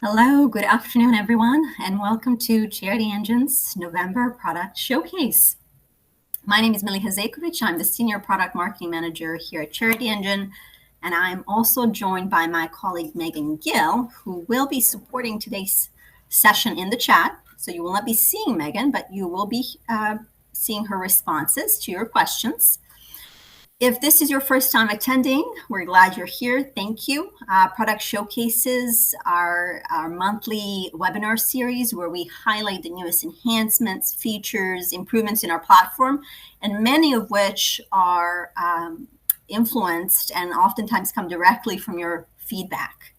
Hello, good afternoon, everyone, and welcome to CharityEngine's November Product Showcase. My name is Millie Hazekovic. I'm the Senior Product Marketing Manager here at CharityEngine, and I'm also joined by my colleague Megan Gill, who will be supporting today's session in the chat. So you will not be seeing Megan, but you will be seeing her responses to your questions. If this is your first time attending, we're glad you're here. Thank you. Product Showcases are our monthly webinar series where we highlight the newest enhancements, features, improvements in our platform, and many of which are influenced and oftentimes come directly from your feedback.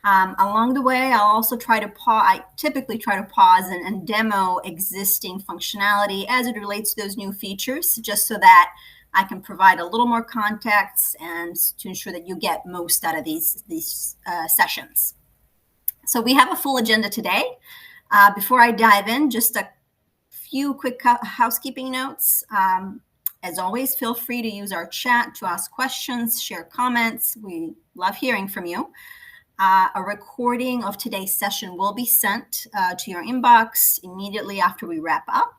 Along the way, I'll also I typically try to pause and demo existing functionality as it relates to those new features, just so that I can provide a little more context and to ensure that you get most out of these sessions. So we have a full agenda today. Before I dive in, just a few quick housekeeping notes. As always, feel free to use our chat to ask questions, share comments. We love hearing from you. A recording of today's session will be sent to your inbox immediately after we wrap up.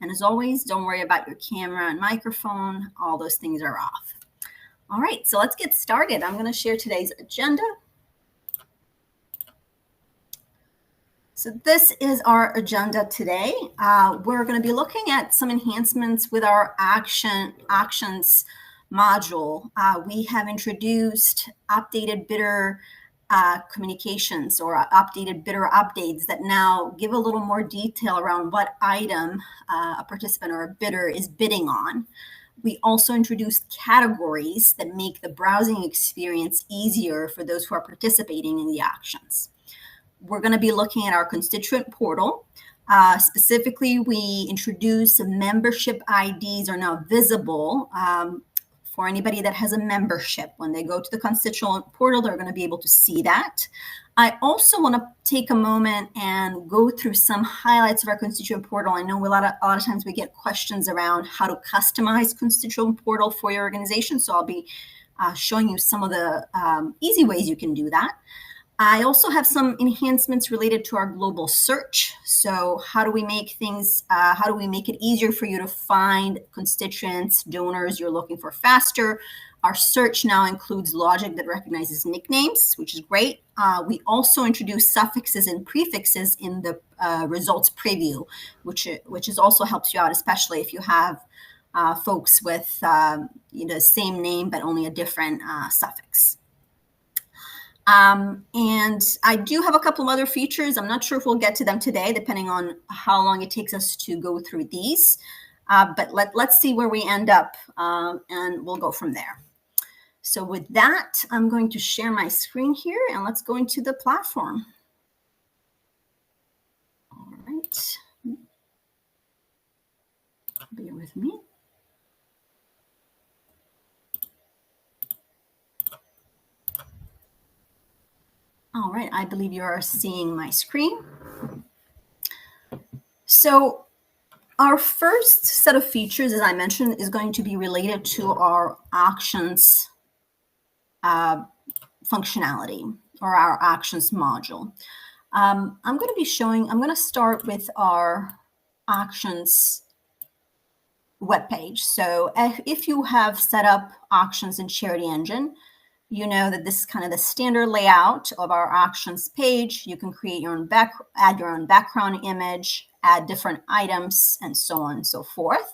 And as always, don't worry about your camera and microphone. All those things are off. All right, so let's get started. I'm going to share today's agenda. So this is our agenda today. We're going to be looking at some enhancements with our actions module. We have introduced updated bidder communications or updated bidder updates that now give a little more detail around what item a participant or a bidder is bidding on. We also introduced categories that make the browsing experience easier for those who are participating in the actions. We're going to be looking at our constituent portal. Specifically, we introduced membership IDs are now visible for anybody that has a membership. When they go to the constituent portal, they're going to be able to see that. I also want to take a moment and go through some highlights of our constituent portal. I know a lot of times we get questions around how to customize constituent portal for your organization. So I'll be showing you some of the easy ways you can do that. I also have some enhancements related to our global search. So how do we make it easier for you to find constituents, donors you're looking for faster? Our search now includes logic that recognizes nicknames, which is great. We also introduced suffixes and prefixes in the results preview, which also helps you out, especially if you have folks with the same name but only a different suffix. And I do have a couple of other features. I'm not sure if we'll get to them today, depending on how long it takes us to go through these. But let's see where we end up, and we'll go from there. So with that, I'm going to share my screen here, and let's go into the platform. All right. Bear with me. All right, I believe you are seeing my screen. So our first set of features, as I mentioned, is going to be related to our actions functionality or our actions module. I'm going to start with our actions webpage. So if you have set up actions in CharityEngine, you know that this is kind of the standard layout of our actions page. You can create your own add your own background image, add different items, and so on and so forth.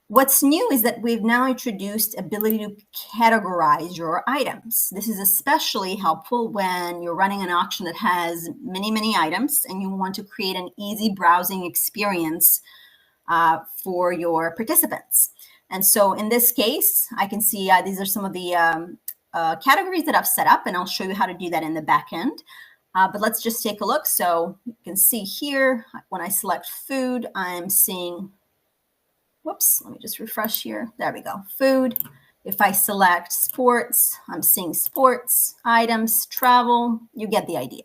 What's new is that we've now introduced ability to categorize your items. This is especially helpful when you're running an auction that has many, many items and you want to create an easy browsing experience for your participants. And so in this case, I can see these are some of the categories that I've set up, and I'll show you how to do that in the back end. But let's just take a look. So you can see here, when I select food, I'm seeing, whoops, let me just refresh here. There we go, food. If I select sports, I'm seeing sports, items, travel, you get the idea.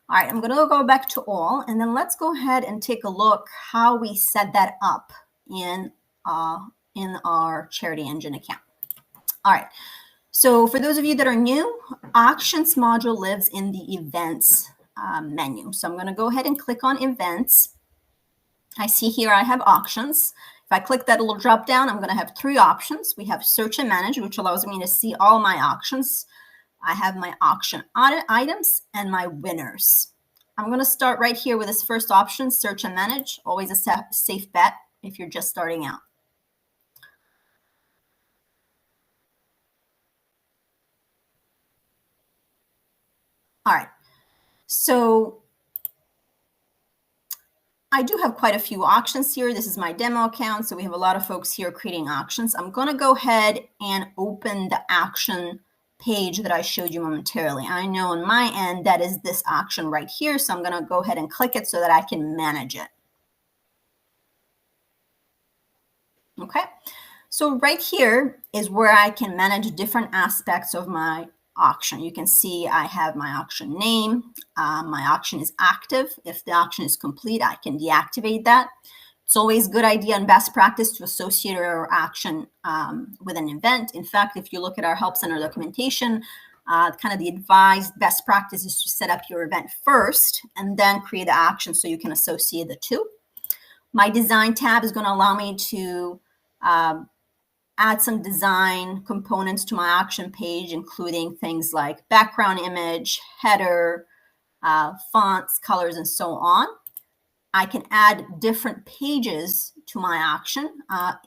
All right, I'm gonna go back to all, and then let's go ahead and take a look how we set that up in our CharityEngine account. All right. So for those of you that are new, Auctions module lives in the Events menu. So I'm going to go ahead and click on Events. I see here I have Auctions. If I click that little drop down, I'm going to have three options. We have Search and Manage, which allows me to see all my auctions. I have my auction items and my winners. I'm going to start right here with this first option, Search and Manage. Always a safe bet if you're just starting out. All right, so I do have quite a few auctions here. This is my demo account, so we have a lot of folks here creating auctions. I'm going to go ahead and open the auction page that I showed you momentarily. I know on my end that is this auction right here, so I'm going to go ahead and click it so that I can manage it. Okay, so right here is where I can manage different aspects of my auction. You can see I have my auction name. My auction is active. If the auction is complete, I can deactivate that. It's always a good idea and best practice to associate our auction with an event. In fact, if you look at our Help Center documentation, kind of the advised best practice is to set up your event first and then create the auction so you can associate the two. My design tab is going to allow me to add some design components to my auction page, including things like background image, header, fonts, colors, and so on. I can add different pages to my auction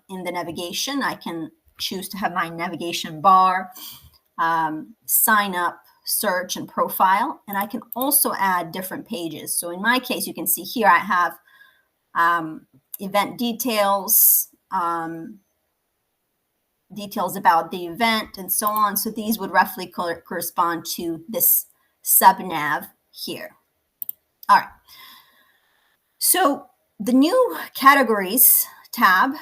in the navigation. I can choose to have my navigation bar, sign up, search, and profile. And I can also add different pages. So in my case, you can see here I have event details, details about the event, and so on. So these would roughly correspond to this sub-nav here. All right. So the new categories tab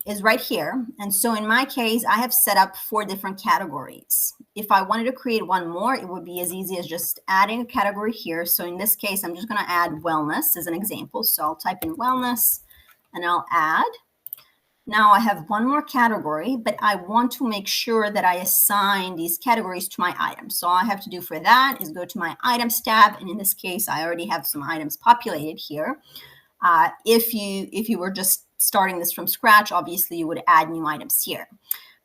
is right here. And so in my case, I have set up 4 different categories. If I wanted to create one more, it would be as easy as just adding a category here. So in this case, I'm just going to add wellness as an example. So I'll type in wellness and I'll add. Now I have one more category, but I want to make sure that I assign these categories to my items. So all I have to do for that is go to my items tab. And in this case, I already have some items populated here. If you were just starting this from scratch, obviously you would add new items here.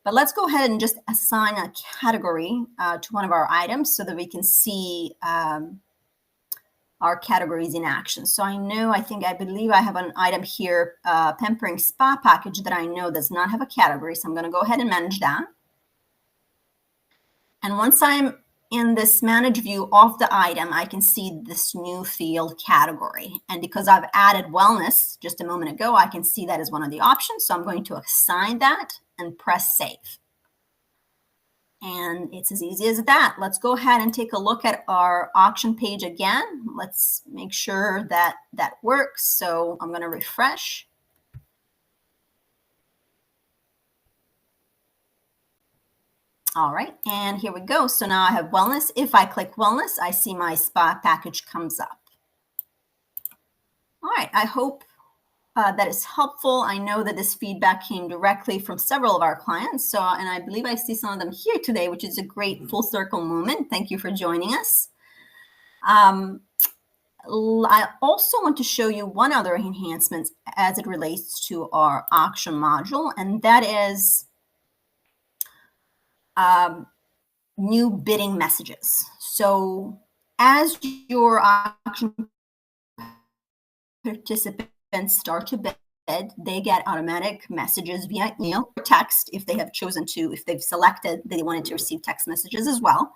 But let's go ahead and just assign a category to one of our items so that we can see our categories in action. So I believe I have an item here, Pampering Spa Package, that I know does not have a category. So I'm going to go ahead and manage that. And once I'm in this manage view of the item, I can see this new field category. And because I've added wellness just a moment ago, I can see that as one of the options. So I'm going to assign that and press save. And it's as easy as that. Let's go ahead and take a look at our auction page again. Let's make sure that that works. So I'm going to refresh. All right, and here we go. So now I have wellness. If I click wellness, I see my spa package comes up. All right, I hope that is helpful. I know that this feedback came directly from several of our clients. And I believe I see some of them here today, which is a great full circle moment. Thank you for joining us. I also want to show you one other enhancement as it relates to our auction module, and that is new bidding messages. So as your auction participants start to bid, they get automatic messages via email or text if they have chosen to, if they've selected they wanted to receive text messages as well,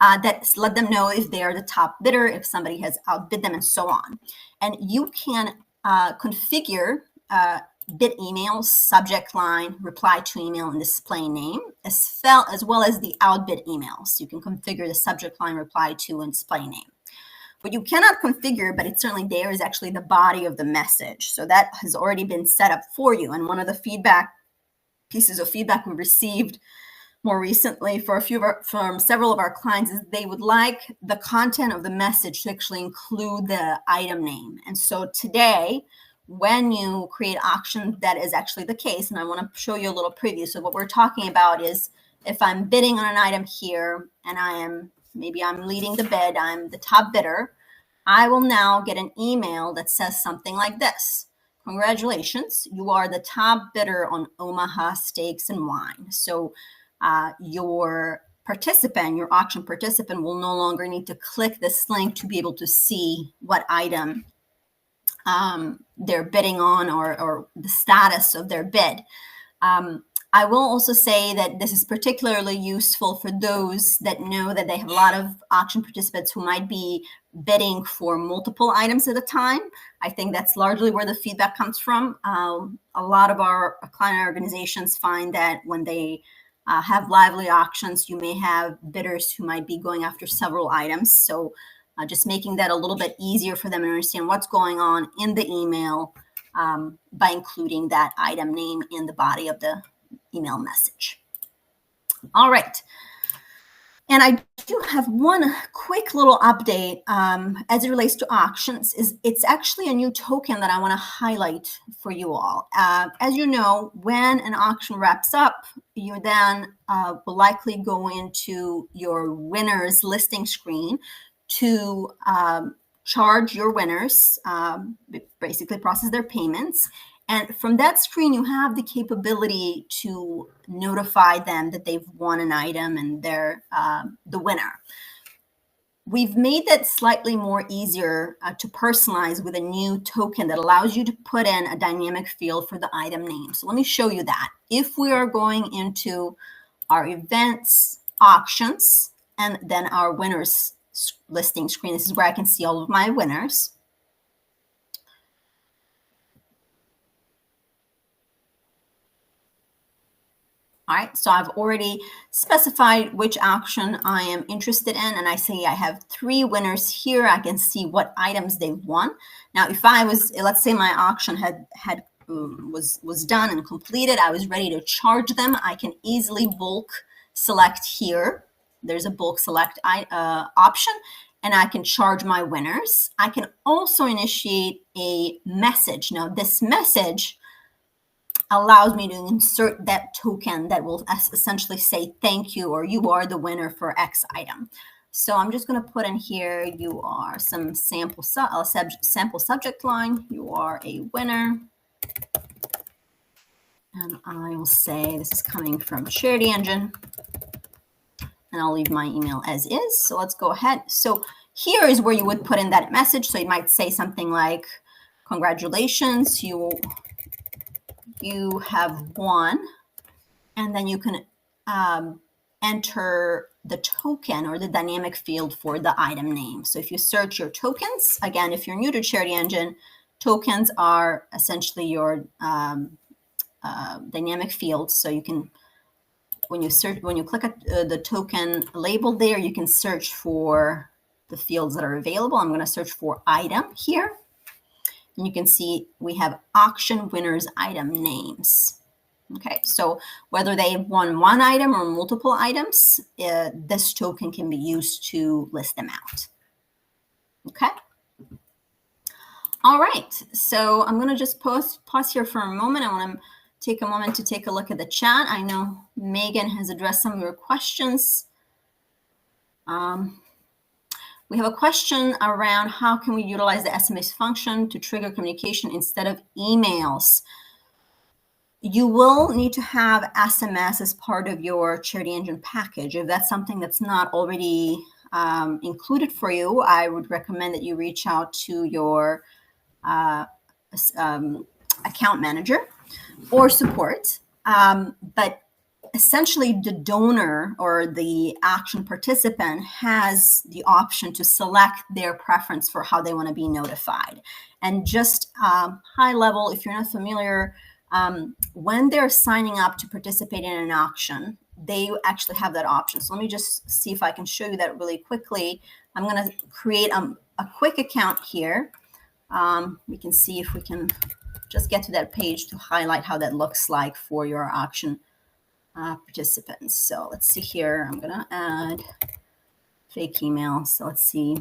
that let them know if they are the top bidder, if somebody has outbid them, and so on. And you can configure bid emails, subject line, reply to email, and display name, as well as the outbid emails. You can configure the subject line, reply to, and display name. What you cannot configure, but it's certainly there, is actually the body of the message. So that has already been set up for you. And one of the pieces of feedback we received more recently from several of our clients is they would like the content of the message to actually include the item name. And so today, when you create auction, that is actually the case. And I want to show you a little preview. So what we're talking about is if I'm bidding on an item here and maybe I'm leading the bid, I'm the top bidder, I will now get an email that says something like this. Congratulations, you are the top bidder on Omaha Steaks and Wine. So your participant, your auction participant, will no longer need to click this link to be able to see what item they're bidding on or the status of their bid. I will also say that this is particularly useful for those that know that they have a lot of auction participants who might be bidding for multiple items at a time. I think that's largely where the feedback comes from. A lot of our client organizations find that when they have lively auctions, you may have bidders who might be going after several items. So just making that a little bit easier for them to understand what's going on in the email by including that item name in the body of the email message. All right. And I do have one quick little update as it relates to auctions. It's actually a new token that I want to highlight for you all. As you know, when an auction wraps up, you then will likely go into your winners listing screen to charge your winners, basically process their payments. And from that screen, you have the capability to notify them that they've won an item and they're the winner. We've made that slightly more easier to personalize with a new token that allows you to put in a dynamic field for the item name. So let me show you that. If we are going into our events, auctions, and then our winners listing screen, this is where I can see all of my winners. All right, so I've already specified which auction I am interested in, and I say I have 3 winners here. I can see what items they've won. Now, if I was, let's say my auction was done and completed, I was ready to charge them, I can easily bulk select here. There's a bulk select option, and I can charge my winners. I can also initiate a message. Now, this message allows me to insert that token that will essentially say thank you, or you are the winner for X item. So I'm just going to put in here, you are some sample subject line, you are a winner. And I will say this is coming from CharityEngine. And I'll leave my email as is. So let's go ahead. So here is where you would put in that message. So you might say something like, congratulations, you have won, and then you can enter the token or the dynamic field for the item name. So if you search your tokens, again, if you're new to CharityEngine, tokens are essentially your dynamic fields. So you can, when you click at the token label there, you can search for the fields that are available. I'm going to search for item here. And you can see we have auction winners item names. Okay, so whether they won one item or multiple items, this token can be used to list them out. Okay. All right, so I'm going to just pause here for a moment. I want to take a moment to take a look at the chat. I know Megan has addressed some of your questions. We have a question around how can we utilize the SMS function to trigger communication instead of emails. You will need to have SMS as part of your CharityEngine package. If that's something that's not already included for you, I would recommend that you reach out to your account manager or support. But essentially, the donor or the action participant has the option to select their preference for how they want to be notified. And just high level, if you're not familiar, when they're signing up to participate in an auction, they actually have that option. So let me just see if I can show you that really quickly. I'm going to create a quick account here. We can see if we can just get to that page to highlight how that looks like for your auction participants. So let's see here. I'm going to add fake email. So let's see.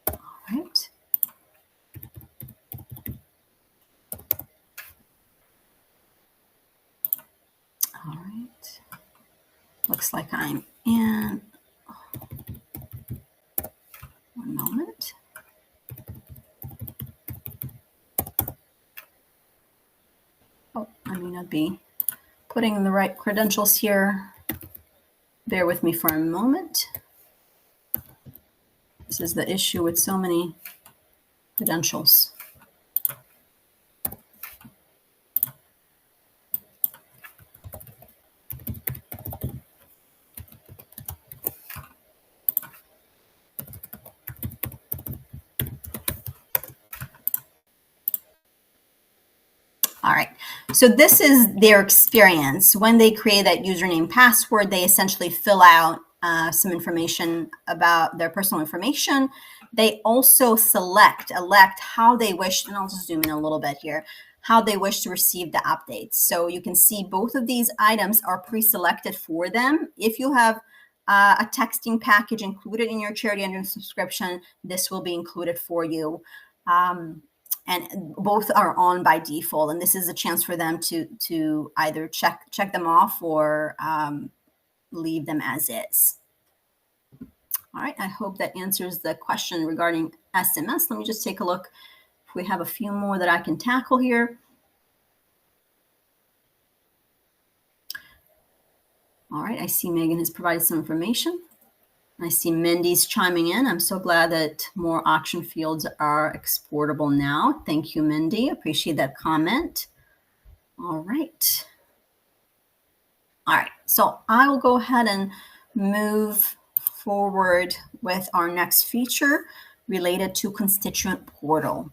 All right. Looks like I'm in. One moment. Oh, I may not be putting the right credentials here. Bear with me for a moment. This is the issue with so many credentials. All right, so this is their experience. When they create that username password, they essentially fill out some information about their personal information. They also elect how they wish, and I'll just zoom in a little bit here, how they wish to receive the updates. So you can see both of these items are pre-selected for them. If you have a texting package included in your CharityEngine subscription, this will be included for you. And both are on by default, and this is a chance for them to either check them off or leave them as is. All right, I hope that answers the question regarding SMS. Let me just take a look if we have a few more that I can tackle here. All right, I see Megan has provided some information. I see Mindy's chiming in. I'm so glad that more auction fields are exportable now. Thank you, Mindy. Appreciate that comment. All right. All right, so I will go ahead and move forward with our next feature related to Constituent Portal.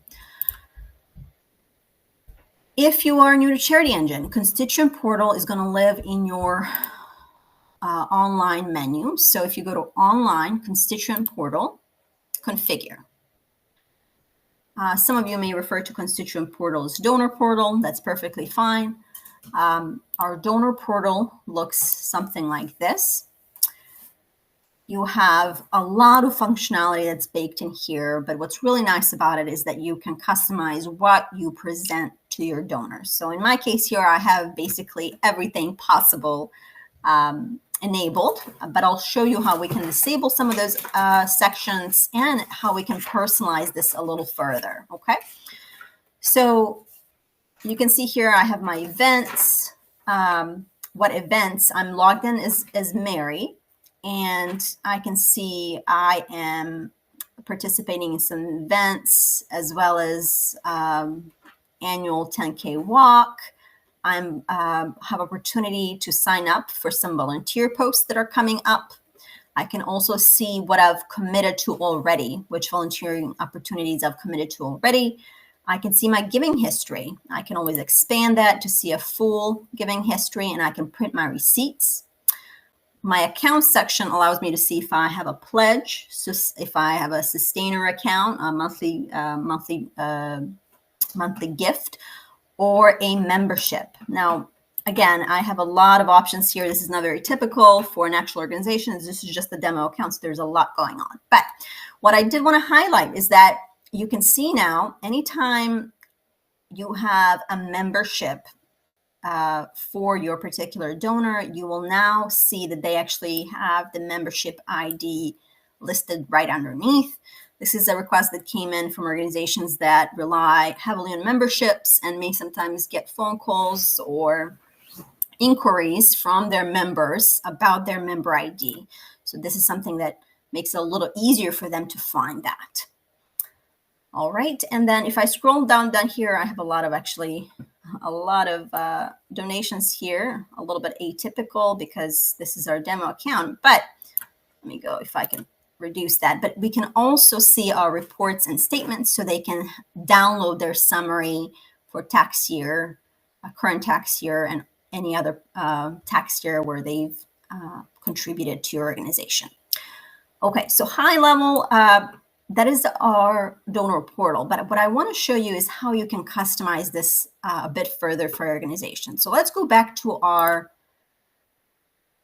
If you are new to CharityEngine, Constituent Portal is going to live in your online menu. So if you go to Online, Constituent Portal, Configure. Some of you may refer to Constituent Portal as Donor Portal. That's perfectly fine. Our donor portal looks something like this. You have a lot of functionality that's baked in here, but what's really nice about it is that you can customize what you present to your donors. So in my case here, I have basically everything possible enabled, but I'll show you how we can disable some of those sections and how we can personalize this a little further, okay? So you can see here I have my events. What events? I'm logged in as Mary, and I can see I am participating in some events as well as annual 10K walk. I have opportunity to sign up for some volunteer posts that are coming up. I can also see what I've committed to already, which volunteering opportunities I've committed to already. I can see my giving history. I can always expand that to see a full giving history, and I can print my receipts. My account section allows me to see if I have a pledge, so if I have a sustainer account, a monthly gift, or a membership. Now, again, I have a lot of options here. This is not very typical for an actual organization. This is just the demo account, so there's a lot going on. But what I did want to highlight is that you can see now, anytime you have a membership for your particular donor, you will now see that they actually have the membership ID listed right underneath. This is a request that came in from organizations that rely heavily on memberships and may sometimes get phone calls or inquiries from their members about their member ID. So this is something that makes it a little easier for them to find that. All right, and then if I scroll down here, I have a lot of donations here, a little bit atypical because this is our demo account, but let me go if I can reduce that. But we can also see our reports and statements, so they can download their summary for tax year, current tax year, and any other tax year where they've contributed to your organization. Okay, so high level, that is our donor portal. But what I want to show you is how you can customize this a bit further for your organization. So let's go back to our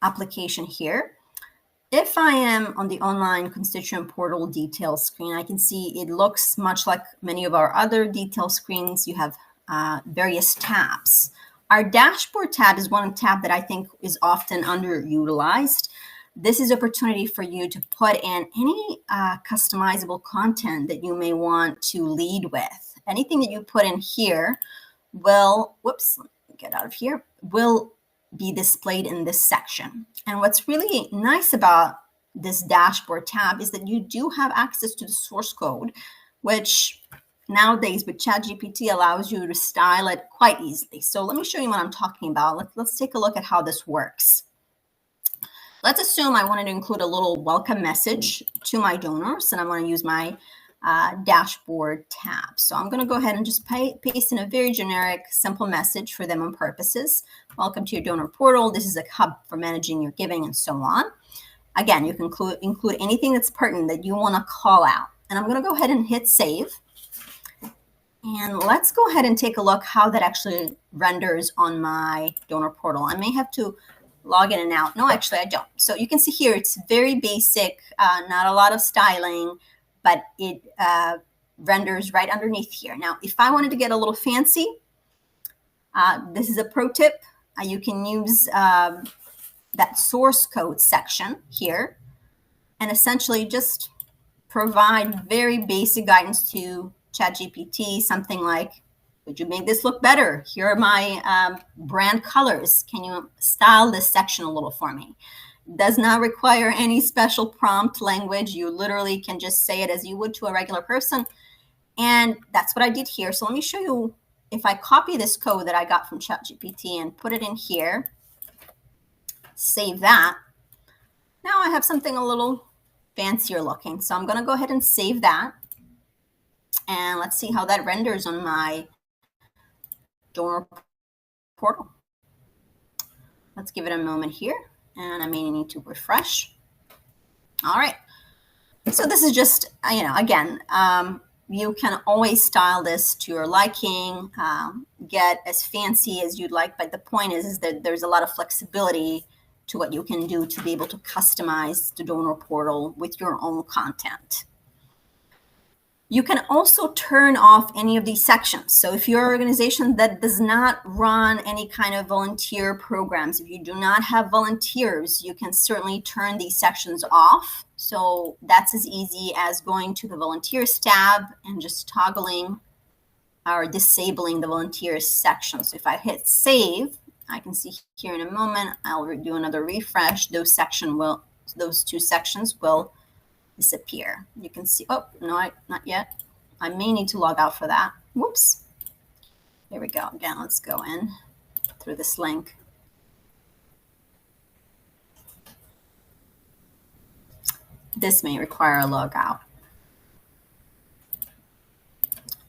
application here. If I am on the online constituent portal details screen, I can see it looks much like many of our other detail screens. You have various tabs. Our dashboard tab is one tab that I think is often underutilized. This is an opportunity for you to put in any customizable content that you may want to lead with. Anything that you put in here will, whoops, let me get out of here, will be displayed in this section. And what's really nice about this dashboard tab is that you do have access to the source code, which nowadays with ChatGPT allows you to style it quite easily. So let me show you what I'm talking about. Let's take a look at how this works. Let's assume I wanted to include a little welcome message to my donors, and I want to use my dashboard tab. So I'm going to go ahead and just paste in a very generic, simple message for them on purposes. Welcome to your donor portal. This is a hub for managing your giving and so on. Again, you can include anything that's pertinent that you want to call out. And I'm going to go ahead and hit save. And let's go ahead and take a look how that actually renders on my donor portal. I may have to log in and out. No, actually I don't. So you can see here, it's very basic, not a lot of styling, but it renders right underneath here. Now, if I wanted to get a little fancy, this is a pro tip. You can use that source code section here and essentially just provide very basic guidance to ChatGPT, something like, would you make this look better? Here are my brand colors. Can you style this section a little for me? Does not require any special prompt language. You literally can just say it as you would to a regular person. And that's what I did here. So let me show you, if I copy this code that I got from ChatGPT and put it in here, save that. Now I have something a little fancier looking. So I'm going to go ahead and save that. And let's see how that renders on my donor portal. Let's give it a moment here. And I may need to refresh. All right. So this is just, again, you can always style this to your liking, get as fancy as you'd like. But the point is that there's a lot of flexibility to what you can do to be able to customize the donor portal with your own content. You can also turn off any of these sections. So if you're an organization that does not run any kind of volunteer programs, if you do not have volunteers, you can certainly turn these sections off. So that's as easy as going to the volunteers tab and just toggling or disabling the volunteers section. So if I hit save, I can see here in a moment, I'll do another refresh. Those two sections will disappear. You can see, oh, no, not yet. I may need to log out for that. Whoops. Here we go. Again, let's go in through this link. This may require a logout.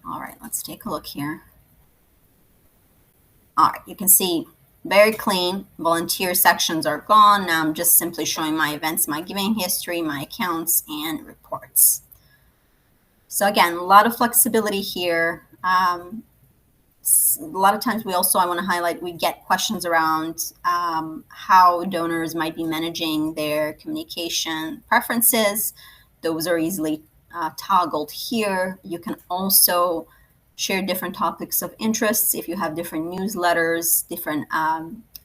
All right, let's take a look here. All right, you can see very clean. Volunteer sections are gone. Now I'm just simply showing my events, my giving history, my accounts, and reports. So again, a lot of flexibility here. A lot of times I want to highlight, we get questions around how donors might be managing their communication preferences. Those are easily toggled here. You can also share different topics of interests. If you have different newsletters, different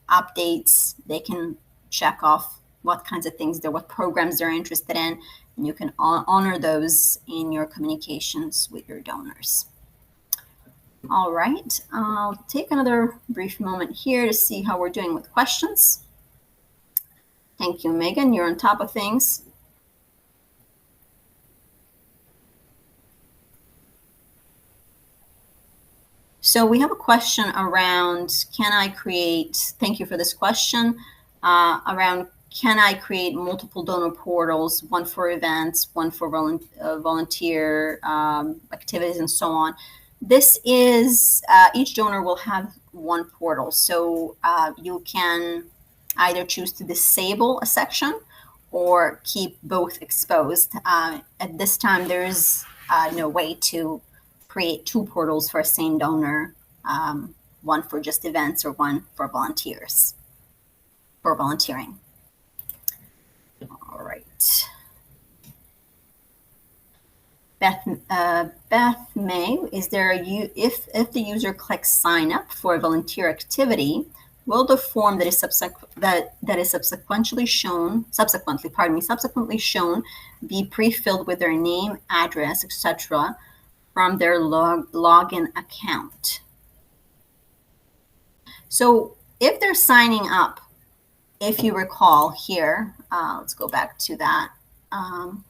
updates, they can check off what kinds of things what programs they're interested in, and you can honor those in your communications with your donors. All right, I'll take another brief moment here to see how we're doing with questions. Thank you, Megan, you're on top of things. So we have a question around, thank you for this question, around can I create multiple donor portals, one for events, one for volunteer activities and so on. This is, each donor will have one portal. So you can either choose to disable a section or keep both exposed. At this time, there is no way to create two portals for a same donor, one for just events or one for volunteers, for volunteering. All right. Beth May, is there if the user clicks sign up for a volunteer activity, will the form that is subsequently shown be pre-filled with their name, address, etc. from their login account? So if they're signing up, if you recall here, let's go back to that. And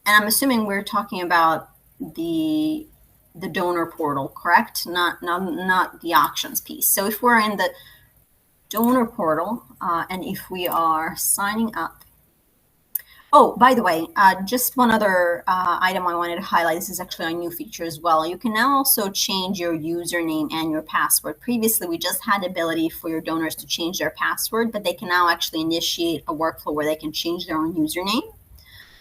I'm assuming we're talking about the donor portal, correct? Not the auctions piece. So if we're in the donor portal and if we are signing up. Oh, by the way, just one other item I wanted to highlight. This is actually a new feature as well. You can now also change your username and your password. Previously, we just had the ability for your donors to change their password, but they can now actually initiate a workflow where they can change their own username.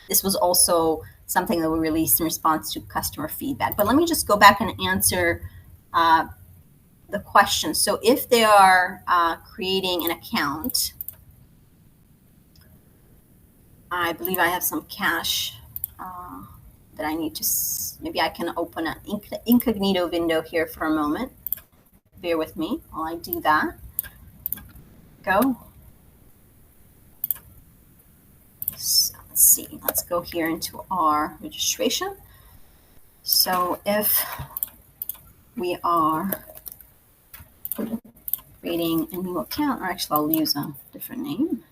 This was also something that we released in response to customer feedback. But let me just go back and answer the question. So if they are creating an account, I believe I have some cash that I need to, maybe I can open an incognito window here for a moment. Bear with me while I do that. Go. So let's see, let's go here into our registration. So if we are creating a new account, or actually I'll use a different name.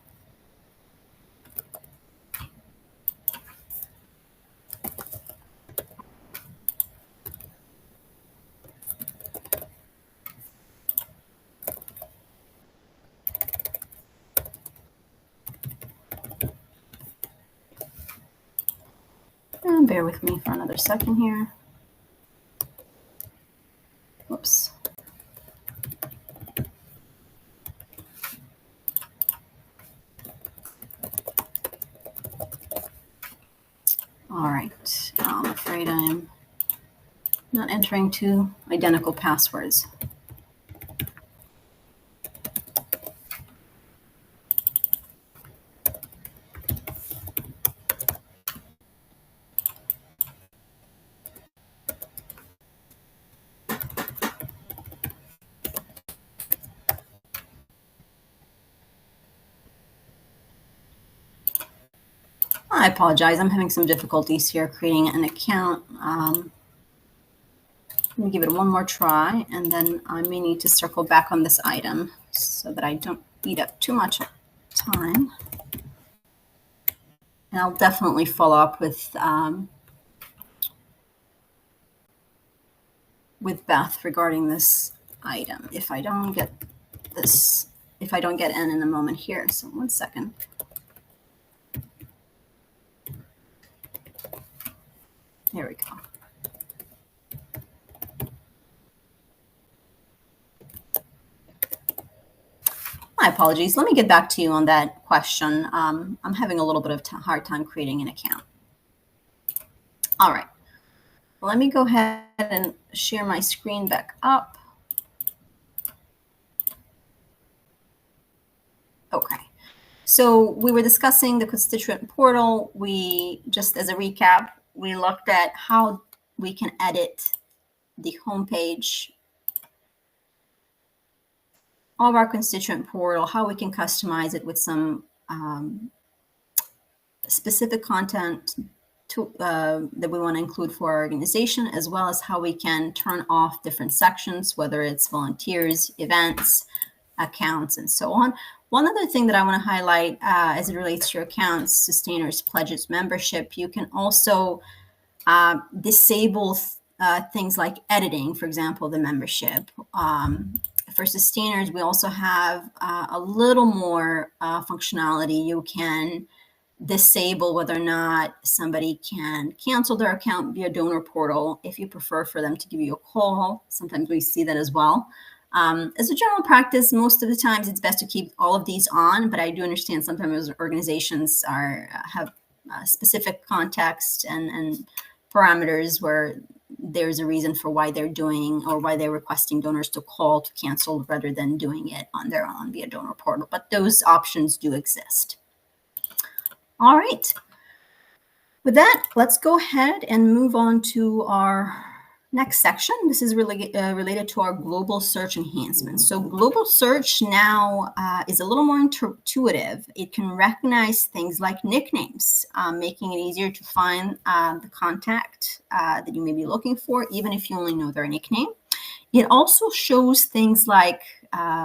And bear with me for another second here. Whoops. All right, I'm afraid I'm not entering two identical passwords. I apologize, I'm having some difficulties here creating an account. Let me give it one more try, and then I may need to circle back on this item so that I don't eat up too much time. And I'll definitely follow up with Beth regarding this item if I don't get this, if I don't get in a moment here. So 1 second. There we go. My apologies. Let me get back to you on that question. I'm having a little bit of hard time creating an account. All right. Let me go ahead and share my screen back up. Okay. So we were discussing the Constituent portal. We, just as a recap, we looked at how we can edit the homepage of our Constituent portal, how we can customize it with some specific content that we want to include for our organization, as well as how we can turn off different sections, whether it's volunteers, events, accounts, and so on. One other thing that I want to highlight as it relates to your accounts, sustainers, pledges, membership, you can also disable things like editing, for example, the membership. For sustainers, we also have a little more functionality. You can disable whether or not somebody can cancel their account via donor portal if you prefer for them to give you a call. Sometimes we see that as well. As a general practice, most of the times it's best to keep all of these on, but I do understand sometimes organizations have specific context and parameters where there's a reason for why they're doing or why they're requesting donors to call to cancel rather than doing it on their own via donor portal. But those options do exist. All right. With that, let's go ahead and move on to our next section. This is really related to our global search enhancements. So global search now is a little more intuitive. It can recognize things like nicknames, making it easier to find the contact that you may be looking for, even if you only know their nickname. It also shows things like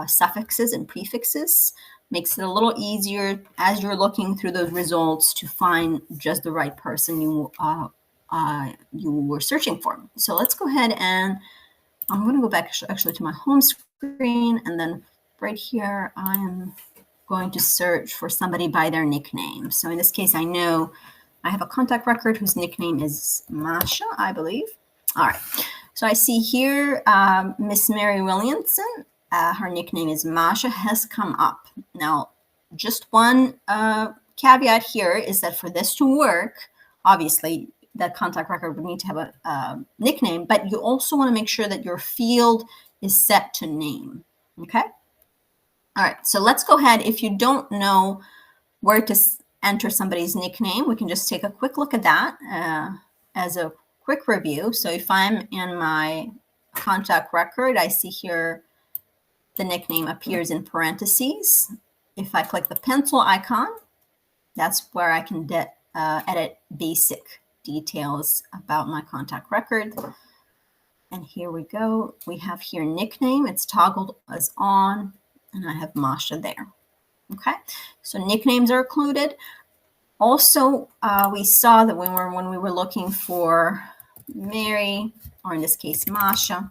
suffixes and prefixes, makes it a little easier as you're looking through those results to find just the right person you were searching for. So let's go ahead and I'm going to go back actually to my home screen, and then right here I am going to search for somebody by their nickname. So in this case, I know I have a contact record whose nickname is Masha, I believe. All right. So I see here Miss Mary Williamson, her nickname is Masha, has come up. Now, just one caveat here is that for this to work, obviously that contact record would need to have a nickname, but you also want to make sure that your field is set to name, okay? All right, so let's go ahead. If you don't know where to enter somebody's nickname, we can just take a quick look at that as a quick review. So if I'm in my contact record, I see here the nickname appears in parentheses. If I click the pencil icon, that's where I can edit basic details about my contact record. And here we go. We have here nickname. It's toggled as on, and I have Masha there. Okay, so nicknames are included. Also, we saw that when we were looking for Mary, or in this case, Masha,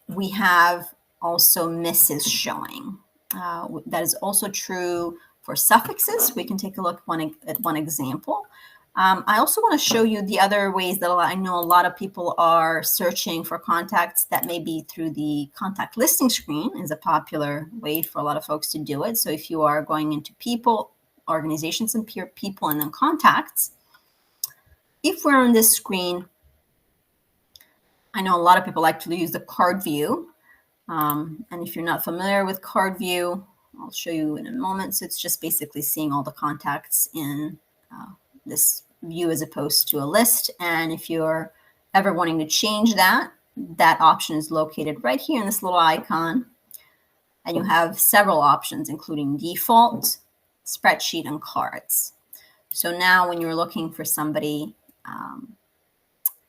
we have also Mrs. showing. That is also true for suffixes. We can take a look at one example. I also want to show you the other ways that I know a lot of people are searching for contacts. That may be through the contact listing screen is a popular way for a lot of folks to do it. So if you are going into people, organizations, and people, and then contacts, if we're on this screen, I know a lot of people like to use the card view. And if you're not familiar with card view, I'll show you in a moment. So it's just basically seeing all the contacts in this view as opposed to a list. And if you're ever wanting to change that, that option is located right here in this little icon. And you have several options, including default, spreadsheet, and cards. So now when you're looking for somebody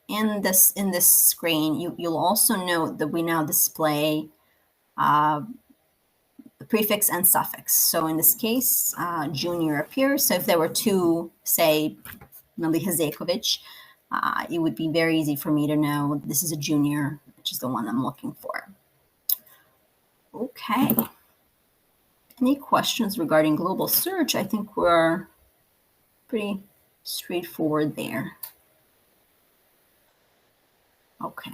in this screen, you'll also note that we now display the prefix and suffix. So in this case, junior appears. So if there were two, say, Mili Hazekovic, it would be very easy for me to know this is a junior, which is the one I'm looking for. Okay. Any questions regarding global search? I think we're pretty straightforward there. Okay.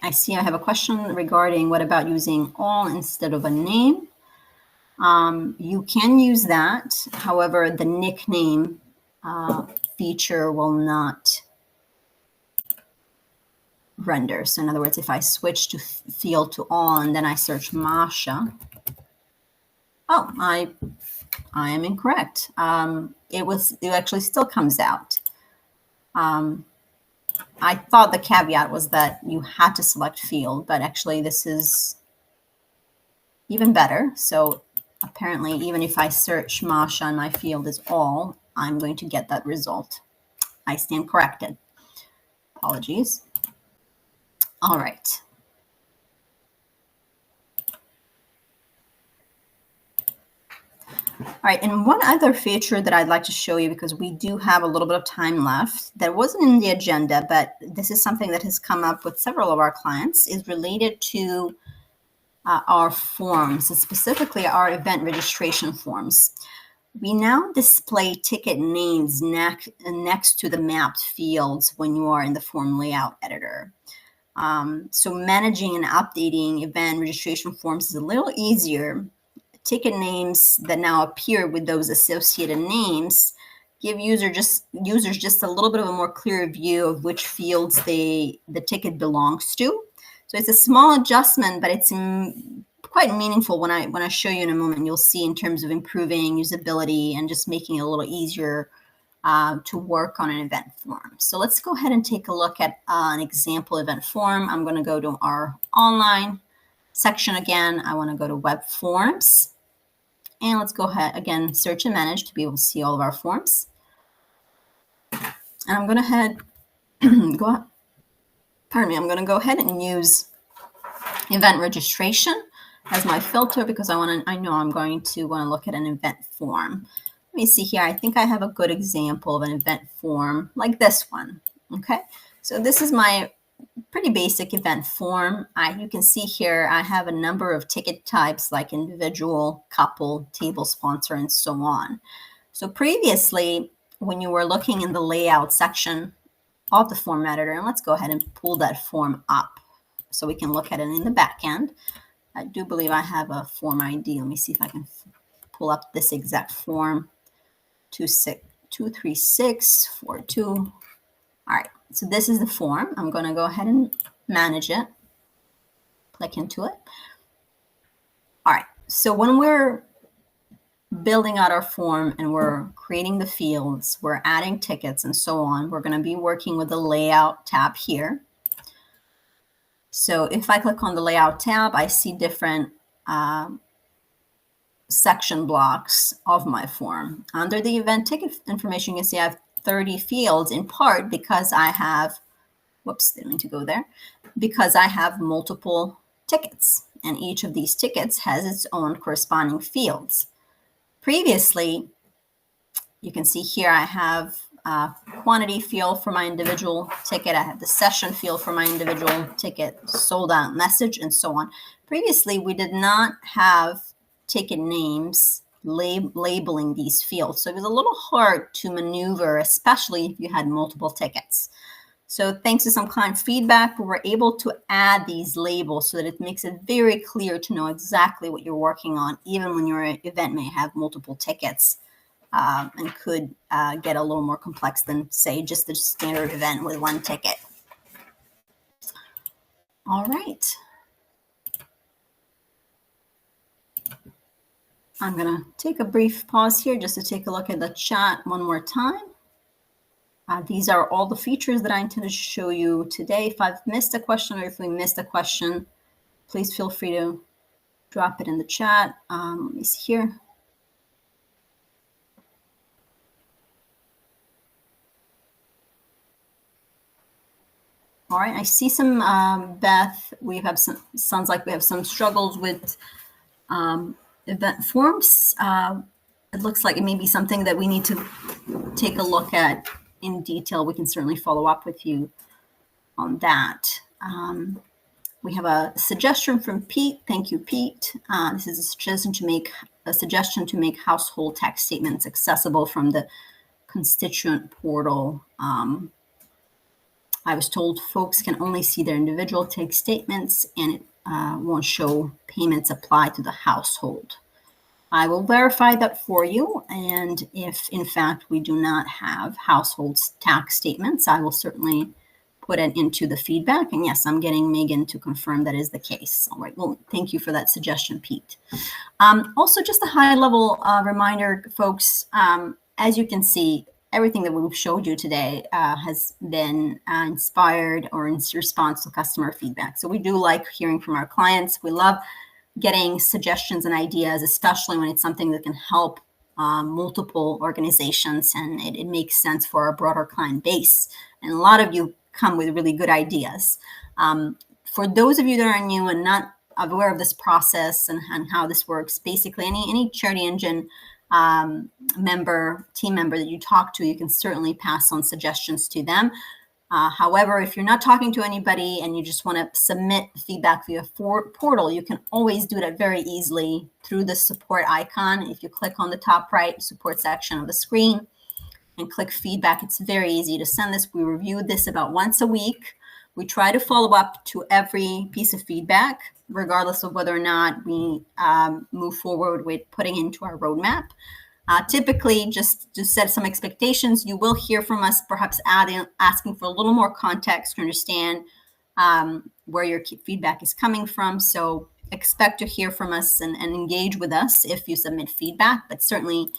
I see I have a question regarding what about using all instead of a name. You can use that. However, the nickname feature will not render. So in other words, if I switch to field to all and then I search Masha, oh, I am incorrect. It actually still comes out. I thought the caveat was that you had to select field, but actually this is even better. So apparently, even if I search Masha and my field is all, I'm going to get that result. I stand corrected. Apologies. All right. All right, and one other feature that I'd like to show you, because we do have a little bit of time left, that wasn't in the agenda, but this is something that has come up with several of our clients, is related to our forms, and specifically our event registration forms. We now display ticket names next to the mapped fields when you are in the form layout editor. So managing and updating event registration forms is a little easier. Ticket names that now appear with those associated names give users just a little bit of a more clear view of which fields the ticket belongs to. So it's a small adjustment, but it's quite meaningful when I show you in a moment. You'll see in terms of improving usability and just making it a little easier to work on an event form. So let's go ahead and take a look at an example event form. I'm going to go to our online section again. I want to go to web forms, and let's go ahead again, search and manage to be able to see all of our forms. And I'm going to I'm going to go ahead and use event registration as my filter because I know I'm going to want to look at an event form. Let me see here. I think I have a good example of an event form like this one. Okay, so this is my pretty basic event form. You can see here I have a number of ticket types like individual, couple, table sponsor, and so on. So previously, when you were looking in the layout section of the form editor, and let's go ahead and pull that form up so we can look at it in the back end. I do believe I have a form ID. Let me see if I can pull up this exact form, 23642. All right, so this is the form. I'm going to go ahead and manage it, click into it. All right, so when we're building out our form and we're creating the fields, we're adding tickets and so on, we're going to be working with the layout tab here. So if I click on the layout tab, I see different section blocks of my form. Under the event ticket information, you can see I have 30 fields, in part because I have, whoops, didn't mean to go there, because I have multiple tickets, and each of these tickets has its own corresponding fields. Previously, you can see here I have quantity field for my individual ticket. I have the session field for my individual ticket, sold out message, and so on. Previously, we did not have ticket names labeling these fields. So it was a little hard to maneuver, especially if you had multiple tickets. So thanks to some client feedback, we were able to add these labels so that it makes it very clear to know exactly what you're working on, even when your event may have multiple tickets. And could get a little more complex than, say, just a standard event with one ticket. All right. I'm going to take a brief pause here just to take a look at the chat one more time. These are all the features that I intended to show you today. If I've missed a question or if we missed a question, please feel free to drop it in the chat. Let me see here. All right, I see some, Beth, sounds like we have some struggles with event forms. It looks like it may be something that we need to take a look at in detail. We can certainly follow up with you on that. We have a suggestion from Pete. Thank you, Pete. This is a suggestion to make household tax statements accessible from the Constituent portal. I was told folks can only see their individual tax statements and it won't show payments applied to the household. I will verify that for you, and if in fact we do not have household tax statements, I will certainly put it into the feedback. And yes, I'm getting Megan to confirm that is the case. All right, well, thank you for that suggestion, Pete. Also, just a high-level reminder, folks, as you can see, everything that we've showed you today has been inspired or in response to customer feedback. So we do like hearing from our clients. We love getting suggestions and ideas, especially when it's something that can help multiple organizations and it makes sense for our broader client base. And a lot of you come with really good ideas. For those of you that are new and not aware of this process and how this works, basically any CharityEngine team member that you talk to, you can certainly pass on suggestions to them. However, if you're not talking to anybody and you just want to submit feedback via portal, you can always do that very easily through the support icon. If you click on the top right support section of the screen and click feedback, it's very easy to send this. We review this about once a week. We try to follow up to every piece of feedback, regardless of whether or not we move forward with putting into our roadmap. Typically, just to set some expectations, you will hear from us perhaps asking for a little more context to understand where your feedback is coming from. So expect to hear from us and engage with us if you submit feedback, but certainly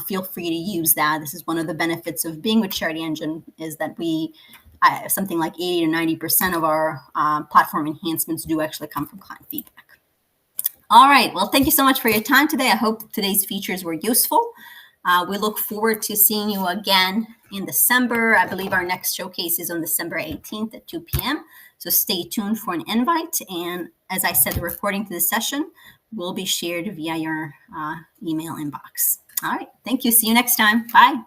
feel free to use that. This is one of the benefits of being with CharityEngine, is that we something like 80 to 90% of our platform enhancements do actually come from client feedback. All right, well, thank you so much for your time today. I hope today's features were useful. We look forward to seeing you again in December. I believe our next showcase is on December 18th at 2 p.m. So stay tuned for an invite. And as I said, the recording to this session will be shared via your email inbox. All right, thank you. See you next time. Bye.